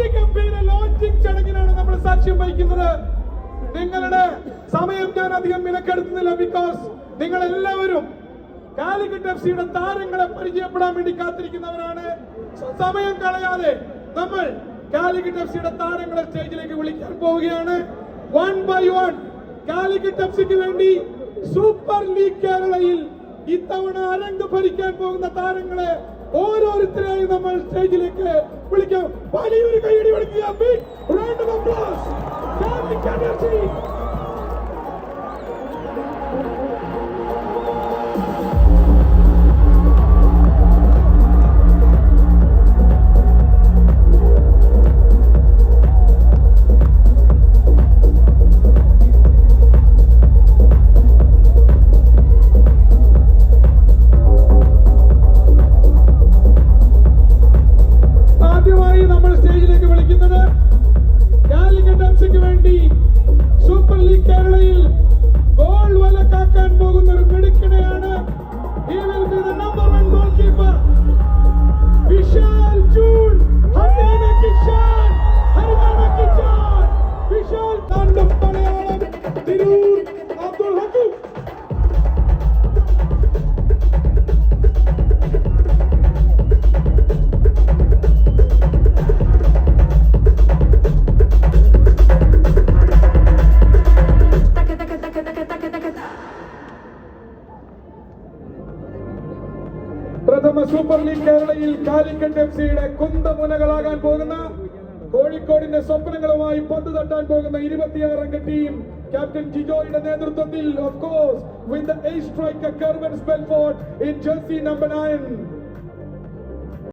അതിഗംഭീര launching ചടങ്ങിനാണ് നമ്മൾ സാക്ഷ്യം വഹിക്കുന്നത്. നിങ്ങളുടെ സമയം ഞാൻ അധികം വിലക്കെടുത്തുന്നില്ല. ബിക്കോസ് നിങ്ങൾ എല്ലാവരും കാലിക്കറ്റ് എഫ്സിയുടെ താരങ്ങളെ പരിചയപ്പെടാൻ വേണ്ടി കാത്തിരിക്കുന്നവരാണ്. സമയം കളയാതെ നമ്മൾ കാലിക്കറ്റ് എഫ്സിയുടെ താരങ്ങളെ സ്റ്റേജിലേക്ക് വിളിക്കാൻ പോവുകയാണ്. 1 by 1 കാലിക്കറ്റ് എഫ്സിക്ക് വേണ്ടി സൂപ്പർ ലീഗ് കേരളയിൽ ഇത്തവണ അരങ്ങ് ഭരിക്കാൻ പോകുന്ന താരങ്ങളെ ഓരോരുത്തരെയും നമ്മൾ സ്റ്റേജിലേക്ക് വിളിക്കാം. വലിയൊരു കൈയടി വിളിക്കുക. Big round of applause. Calicut FC. Super league കേരളയിൽ ഗോൾ വല കാക്കാൻ പോകുന്ന ഒരു മിടുക്കനെയാണ്. He will be the number 1 goalkeeper. Vishal ജൂൺ. ഹരിയാന കിഷാൻ. വിശാൽ താണ്ടും മലയാളം. തിരൂർ അബ്ദുൽ ഹക്കീം. പ്രഥമ സൂപ്പർ ലീഗ് കേരളയിൽ കാലിക്കറ്റ് എഫ്സിയുടെ കുന്തമുനകളാകാൻ പോകുന്ന, കോഴിക്കോടിന്റെ സ്വപ്നങ്ങളുമായി പന്ത് തട്ടാൻ പോകുന്ന 26 അംഗ ടീം ക്യാപ്റ്റൻ ജിജോയുടെ നേതൃത്വത്തിൽ, of course with the eight striker Kerven Spelford in jersey number 9.